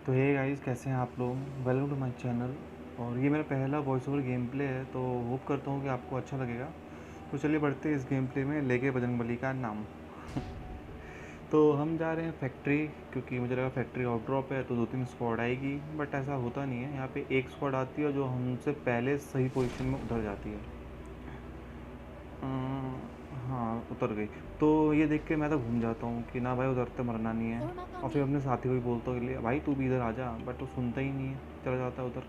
तो hey guys, कैसे हैं आप लोग। Welcome to my channel. और ये मेरा पहला वॉइस ओवर गेम प्ले है, तो होप करता हूँ कि आपको अच्छा लगेगा। तो चलिए बढ़ते हैं इस गेम प्ले में, लेके बजरंगबली का नाम। तो हम जा रहे हैं फैक्ट्री, क्योंकि मुझे लगा फैक्ट्री आउट ड्रॉप है तो 2-3 स्क्वाड आएगी, बट ऐसा होता नहीं है। यहाँ पे एक स्क्वाड आती है जो हमसे पहले सही पोजीशन में उतर जाती है। हाँ, उतर गई। तो ये देख के मैं तो घूम जाता हूँ कि ना भाई, उतरते मरना नहीं है। Form up और on फिर me. अपने साथी को भी बोलता हूँ कि भाई तू भी इधर आ जा, बट वो सुनता ही नहीं है, चला जाता है उधर।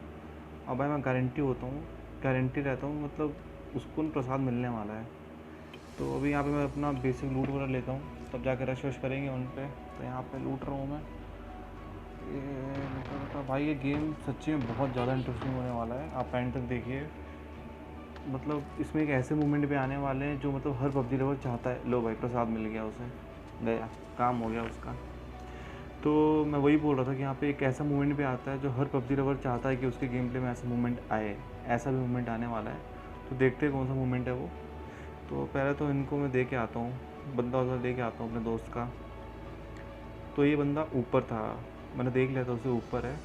अब भाई मैं गारंटी होता हूँ, गारंटी रहता हूँ, मतलब उसको न प्रसाद मिलने वाला है। तो अभी यहाँ पे मैं अपना बेसिक लूट वगैरह लेता हूँ, तब जाकर रश वश करेंगे उन पे। तो यहाँ पे लूट रहा हूँ मैं। ये लूटा लूटा भाई, ये गेम सच्ची में बहुत ज़्यादा Enemy. इंटरेस्टिंग होने वाला है। आप एंड तक देखिए। मतलब इसमें एक ऐसे मूवमेंट पे आने वाले हैं जो मतलब हर पबजी लवर चाहता है। लो भाई, प्रसाद मिल गया उसे, गया काम हो गया उसका। तो मैं वही बोल रहा था कि यहाँ पे एक ऐसा मूवमेंट पे आता है जो हर पबजी लवर चाहता है कि उसके गेम प्ले में ऐसा मूवमेंट आए। ऐसा भी मूवमेंट आने वाला है, तो देखते हैं कौन सा मूवमेंट है वो। तो पहले तो इनको मैं दे के आता हूँ, बंदा उधर दे के आता हूँ अपने दोस्त का। तो ये बंदा ऊपर था, मैंने देख लिया था उसे ऊपर है।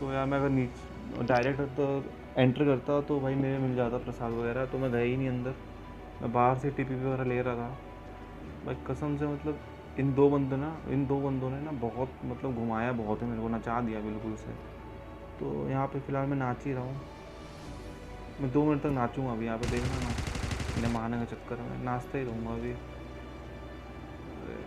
तो यार मैं अगर नीचे डायरेक्ट तो एंटर करता तो भाई मेरे मिल जाता प्रसाद वगैरह, तो मैं गया ही नहीं अंदर। मैं बाहर से टीपी वगैरह ले रहा था भाई, कसम से। मतलब इन दो बंदों ने ना बहुत मतलब घुमाया बहुत है, मेरे को नचा दिया बिल्कुल से। तो यहाँ पे फ़िलहाल मैं नाच ही रहा हूँ। मैं 2 मिनट तक नाचूंगा अभी, यहाँ पे देखना ना। इन्हें मारने का चक्कर में नाचता ही रहूँगा अभी। अरे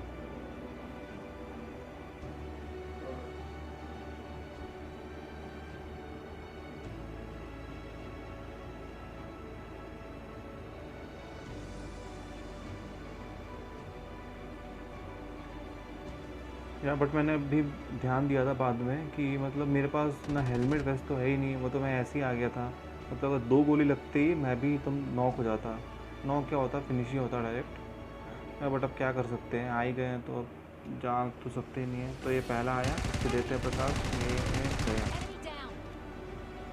यार, बट मैंने अभी ध्यान दिया था बाद में कि मतलब मेरे पास ना हेलमेट वेस्ट तो है ही नहीं। वो तो मैं ऐसे ही आ गया था। मतलब अगर 2 गोली लगते ही मैं भी एकदम नॉक हो जाता। नॉक क्या होता, फिनिश ही होता डायरेक्ट। बट अब क्या कर सकते हैं, आ ही गए हैं तो अब जान तो सकते ही नहीं है। तो ये पहला आया, इसको देते हैं प्रसाद, ये गया। Enemy down.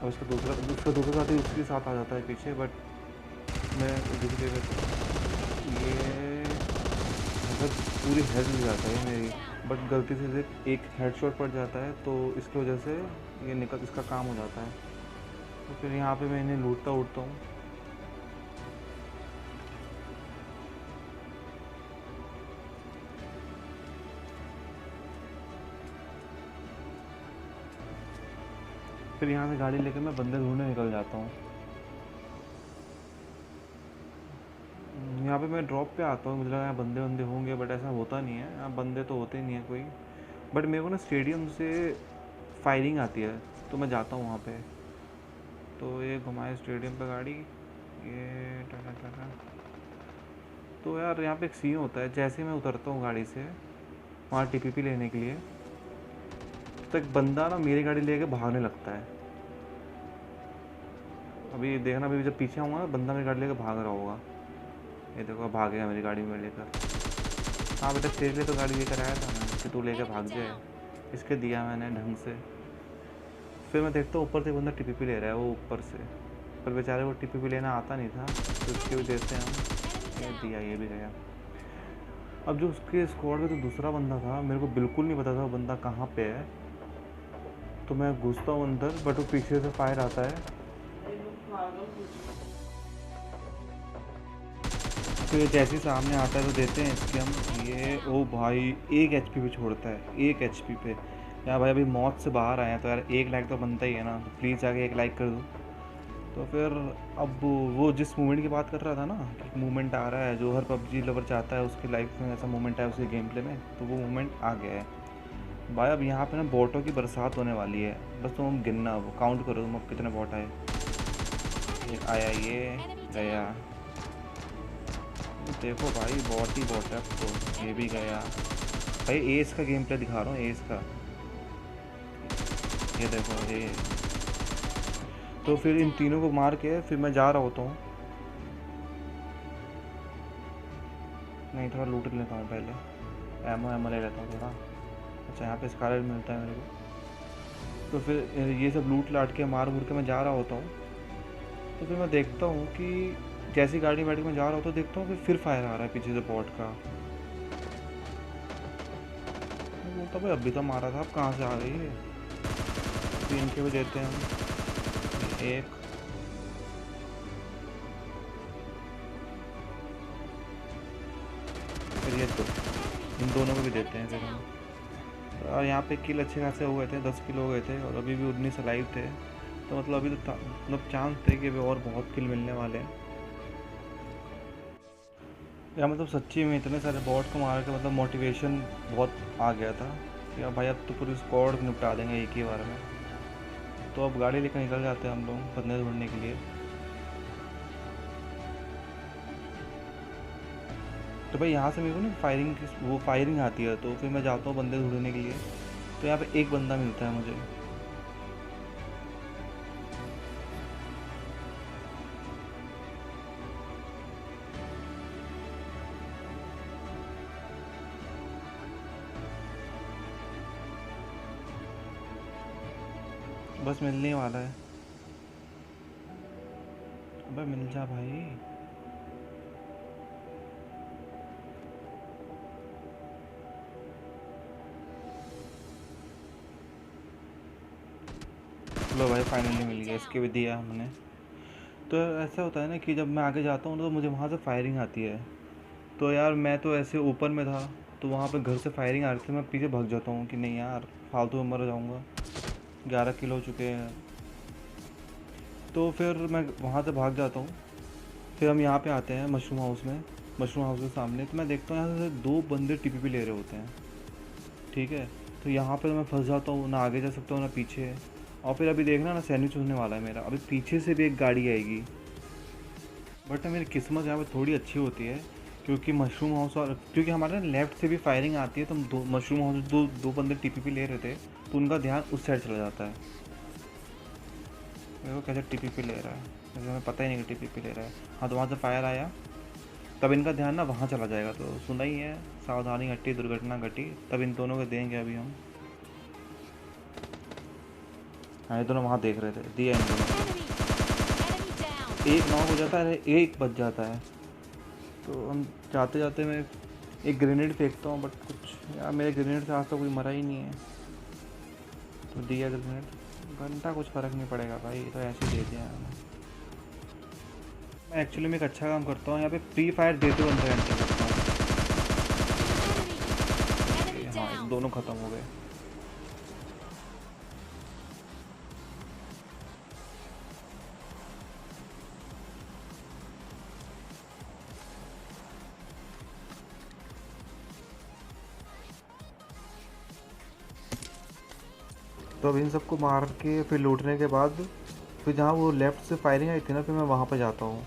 और उसका दूसरा साथी उसके साथ आ जाता है पीछे, बट मैं दूसरी जगह तो ये मतलब पूरी हेल्थ मिल जाता है मेरी। Down. बट गलती से सिर्फ एक हेडशॉट पड़ जाता है, तो इसकी वजह से ये निकल इसका काम हो जाता है। तो फिर यहाँ पे मैं इन्हें लूटता उठता हूँ। फिर यहाँ से गाड़ी लेकर मैं बंदे ढूंढने निकल जाता हूँ। यहाँ पे मैं ड्रॉप पे आता हूँ, मुझे लगा यहाँ बंदे बंदे होंगे, बट ऐसा होता नहीं है। यहाँ बंदे तो होते ही नहीं है कोई। बट मेरे को ना स्टेडियम से फायरिंग आती है, तो मैं जाता हूँ वहाँ पे। तो ये घुमाए स्टेडियम पे गाड़ी, ये टाटा टाटा। तो यार यहाँ पे एक सीन होता है, जैसे ही मैं उतरता हूँ गाड़ी से वहाँ टीपीपी लेने के लिए, तो एक बंदा ना मेरी गाड़ी लेके भागने लगता है। अभी देखना, अभी जब पीछे आऊँगा ना, बंदा मेरी गाड़ी लेकर भाग रहा होगा। ये देखो, भाग गया मेरी गाड़ी में लेकर। हाँ बेटा, तेरे लिए तो गाड़ी लेकर आया था मैं कि तू लेकर Enemy भाग जाए। down. इसके दिया मैंने ढंग से। फिर मैं देखता हूँ ऊपर से बंदा टीपीपी ले रहा है, वो ऊपर से। पर बेचारे को टीपीपी लेना आता नहीं था, तो इसके भी देते हैं हम। Enemy ये down. दिया, ये भी गया। अब जो उसके स्क्वाड में जो दूसरा बंदा था, मेरे को बिल्कुल नहीं पता था वो बंदा कहाँ पे है। तो मैं घुसता हूँ अंदर, बट वो पीछे से फायर आता है। तो ये जैसे ही सामने आता है तो देते हैं इसके हम। ये ओ भाई, 1 HP पे छोड़ता है, 1 HP पे। यार भाई, अभी मौत से बाहर आए हैं तो यार 1 लाइक तो बनता ही है ना, तो प्लीज़ जाके 1 लाइक कर दो। तो फिर अब वो जिस मूवमेंट की बात कर रहा था ना, कि मूवमेंट आ रहा है जो हर पबजी लवर चाहता है उसकी लाइफ में, ऐसा मूवमेंट है उसके गेम प्ले में, तो वो मूवमेंट आ गया है भाई। अब यहाँ पे ना बॉटों की बरसात होने वाली है। बस तुम गिनना, वो काउंट करो तुम अब कितने बॉट आए। ये आया, ये Enemy गया। down. देखो भाई, बॉट ही बॉट है अब तो। ये भी गया भाई। एस का गेम प्ले दिखा रहा हूँ, एस का। ये देखो ये। तो Enemy फिर इन down. तीनों को मार के फिर मैं जा रहा होता हूँ। नहीं, थोड़ा लूट लेता हूँ पहले, एमओ एमओ ले लेता हूँ थोड़ा। अच्छा, यहाँ पे स्कारलेट मिलता है मेरे को। तो फिर ये सब लूट लाट के मार मुर के मैं जा रहा होता हूँ। तो फिर मैं देखता हूँ कि जैसी गाड़ी बैठ के मैं जा रहा होता हूँ, देखता हूँ कि फिर फायर आ रहा है पीछे से बॉट का। मैं बोलता भाई, अभी तो मारा था, अब कहाँ से आ गई है। तो इनके भी देते हैं हम। एक फिर ये दो, इन दोनों को भी देते हैं फिर हम। और यहाँ पे किल अच्छे खासे हो गए थे, 10 किल हो गए थे और अभी भी 19 लाइव थे। तो मतलब अभी तो मतलब चांस थे कि अभी और बहुत किल मिलने वाले हैं। या मतलब सच्ची में इतने सारे बॉट को मार के मतलब मोटिवेशन बहुत आ गया था कि अब भाई अब तो पूरी स्क्वाड निपटा देंगे एक ही बार में। तो अब गाड़ी लेकर निकल जाते हैं हम लोग बंदे ढूंढने के लिए। तो भाई यहाँ से मेरे को ना फायरिंग आती है, तो फिर मैं जाता हूँ बंदे ढूंढने के लिए। तो यहाँ पे एक बंदा मिलता है मुझे। बस मिलने वाला है। अबे मिल जा भाई। लो भाई फाइनली मिल गया, इसके भी दिया हमने। तो ऐसा होता है ना कि जब मैं आगे जाता हूँ तो मुझे वहाँ से फायरिंग आती है। तो यार मैं तो ऐसे ऊपर में था, तो वहाँ पे घर से फायरिंग आ रही थी, मैं पीछे भाग जाता हूँ कि नहीं यार फालतू में मर जाऊँगा। 11 किल हो चुके हैं। तो फिर मैं वहाँ से भाग जाता हूँ। फिर हम यहाँ पे आते हैं मशरूम हाउस में। मशरूम हाउस के सामने तो मैं देखता हूँ यहाँ से 2 बंदे टीपीपी ले रहे होते हैं। ठीक है, तो यहाँ पे मैं फंस जाता हूँ, ना आगे जा सकता हूँ ना पीछे। और फिर अभी देखना ना सैंडविच होने वाला है मेरा, अभी पीछे से भी एक गाड़ी आएगी। बट मेरी किस्मत यहाँ पे थोड़ी अच्छी होती है, क्योंकि मशरूम हाउस और क्योंकि हमारे लेफ़्ट से भी फायरिंग आती है, तो हम दो मशरूम हाउस दो बंदे टीपीपी ले रहे थे, तो उनका ध्यान उस साइड चला जाता है। मेरे को कैसे टीपीपी ले रहा है, मुझे हमें पता ही नहीं कि टीपीपी ले रहा है। हाँ, तो वहाँ से फायर आया, तब इनका ध्यान ना वहाँ चला जाएगा। तो सुना ही है, सावधानी घटी दुर्घटना घटी। तब इन दोनों को देंगे अभी हम। हाँ, ये दोनों वहाँ देख रहे थे, दिया इन दोनों। एक नॉक हो जाता है, एक बच जाता है। तो हम जाते जाते मैं एक ग्रेनेड फेंकता हूँ, बट कुछ यार मेरे ग्रेनेड से आज तक कोई मरा ही नहीं है। तो दिया ग्रेनेड, घंटा कुछ फ़र्क नहीं पड़ेगा भाई, तो ऐसे ही दे दिया। मैं एक्चुअली में एक अच्छा काम करता हूँ, यहाँ पे फ्री फायर देते हुए अंदर एंटर करता हूँ। हाँ, दोनों ख़त्म हो गए। तो अब इन सबको मार के फिर लूटने के बाद फिर जहाँ वो लेफ़्ट से फायरिंग आई थी ना, फिर मैं वहाँ पे जाता हूँ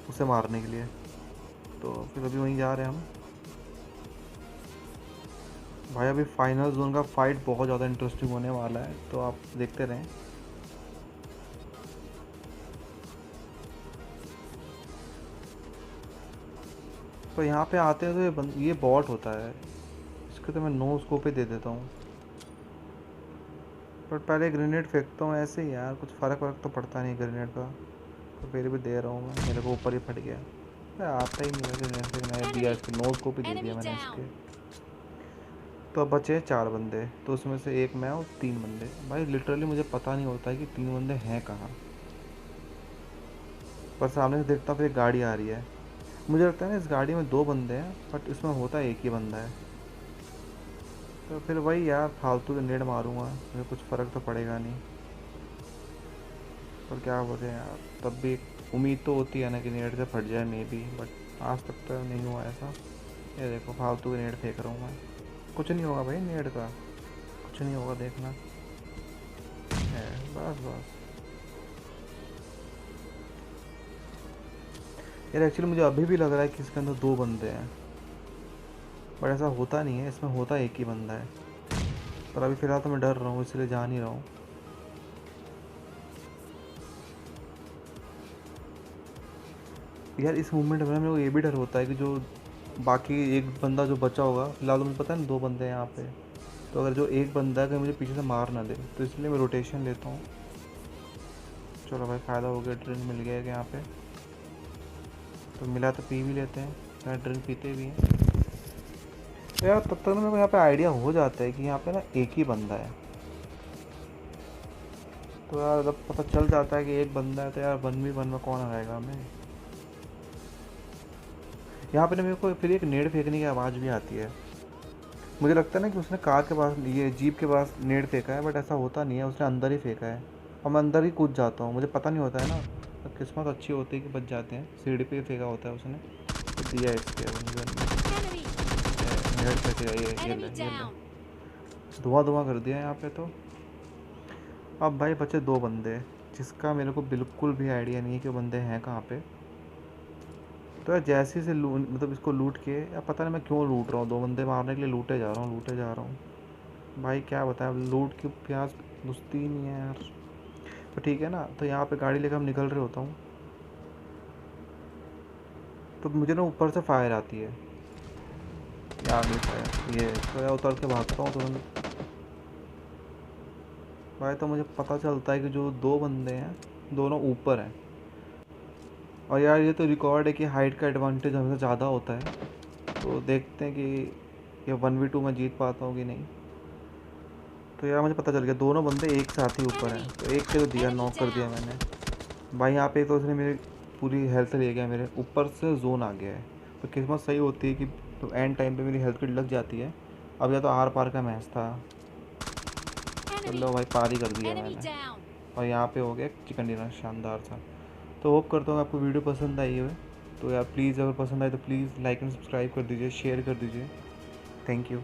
उसे मारने के लिए। तो फिर अभी वहीं जा रहे हैं हम। भाई अभी फाइनल जोन का फाइट बहुत ज़्यादा इंटरेस्टिंग होने वाला है, तो आप देखते रहें। तो यहाँ पे आते हैं तो ये बॉट होता है, इसके तो मैं नो स्कोप ही दे देता हूँ। पर पहले ग्रेनेड फेंकता हूँ ऐसे ही यार, कुछ फ़र्क तो पड़ता नहीं ग्रेनेड का। तो फिर भी दे रहा हूँ मैं, मेरे को ऊपर ही फट गया। आता ही नहीं वैसे ग्रेनेड फेंकना, दिया इसके नो स्कोप ही दे दिया मैंने इसके। तो अब बचे 4 बंदे, तो उसमें से एक मैं और 3 बंदे। भाई लिटरली मुझे पता नहीं होता है कि 3 बंदे हैं कहाँ, पर सामने से देखता हूँ फिर एक गाड़ी आ रही है। मुझे लगता है ना इस गाड़ी में 2 बंदे हैं, बट इसमें होता एक ही बंदा है। तो फिर वही यार फालतू के नेड मारूंगा, मुझे कुछ फ़र्क तो पड़ेगा नहीं। पर क्या बोले यार, तब भी उम्मीद तो होती है ना कि नेट से फट जाए मे बी, बट आज तक तो नहीं हुआ ऐसा। ये देखो फालतू के नेट फेंक रहा हूँ मैं, कुछ नहीं होगा भाई नेट का, कुछ नहीं होगा, देखना है। बस बस यार, एक्चुअली मुझे अभी भी लग रहा है कि इसके अंदर 2 बंदे हैं, बट ऐसा होता नहीं है, इसमें होता एक ही बंदा है। पर अभी फ़िलहाल तो मैं डर रहा हूँ, इसलिए जा नहीं रहा हूँ। यार इस मूवमेंट में मेरे को ये भी डर होता है कि जो बाकी एक बंदा जो बचा होगा, फिलहाल तो मुझे पता है ना 2 बंदे हैं यहाँ पे, तो अगर जो एक बंदा है कि मुझे पीछे से मार ना दे, तो इसलिए मैं रोटेशन लेता हूँ। चलो भाई फ़ायदा हो गया, ड्रिंक मिल गया है यहाँ पे। तो मिला तो पी भी लेते हैं, यार ड्रिंक पीते भी हैं। तो यार तब तक मेरे को यहाँ पे आइडिया हो जाता है कि यहाँ पे ना एक ही बंदा है। तो यार जब पता चल जाता है कि एक बंदा है तो यार 1v1 में कौन हराएगा हमें। यहाँ पे ना मेरे को फिर एक नेड फेंकने की आवाज़ भी आती है। मुझे लगता है ना कि उसने कार के पास, ये जीप के पास नेड फेंका है, बट ऐसा होता नहीं है, उसने अंदर ही फेंका है और मैं अंदर ही कूद जाता हूँ। मुझे पता नहीं होता है ना, तो किस्मत अच्छी होती है कि बच जाते हैं। सीढ़ी पे फेंका होता है उसने, तो दिया इसके नेड फेंकेगा। ये धुआं धुआं कर दिया यहाँ पे। तो अब भाई बचे 2 बंदे, जिसका मेरे को बिल्कुल भी आइडिया नहीं है कि वो बंदे हैं कहाँ पे। तो यार जैसे से मतलब इसको लूट के, या पता नहीं मैं क्यों लूट रहा हूँ, 2 बंदे मारने के लिए लूटे जा रहा हूँ। भाई क्या बताएं, लूट की प्यास घुसती ही नहीं है यार। तो ठीक है ना, तो यहाँ पे गाड़ी लेकर हम निकल रहे होता हूँ, तो मुझे ना ऊपर से फायर आती है। यार नहीं फायर, ये तो यार उतर के भागता हूँ तुरंत। भाई तो मुझे पता चलता है कि जो 2 बंदे हैं दोनों ऊपर हैं। और यार ये तो रिकॉर्ड है कि हाइट का एडवांटेज हमेशा ज़्यादा होता है। तो देखते हैं कि ये 1v2 में जीत पाता हूँ कि नहीं। तो यार मुझे पता चल गया दोनों बंदे एक साथ ही ऊपर हैं, तो एक के तो दिया, नॉक कर दिया मैंने। भाई यहाँ पे तो उसने मेरी पूरी हेल्थ ले गया, मेरे ऊपर से जोन आ गया है। तो किस्मत सही होती है कि तो एंड टाइम पे मेरी हेल्थ किट लग जाती है। अब या तो आर पार का मैच था। चलो भाई, पार ही कर दिया मैंने। और यहाँ पे हो गया चिकन डिनर शानदार सा। तो होप करता हूँ आपको वीडियो पसंद आई हो। तो यार प्लीज़, अगर पसंद आए तो प्लीज़ लाइक एंड सब्सक्राइब कर दीजिए, शेयर कर दीजिए। Thank you.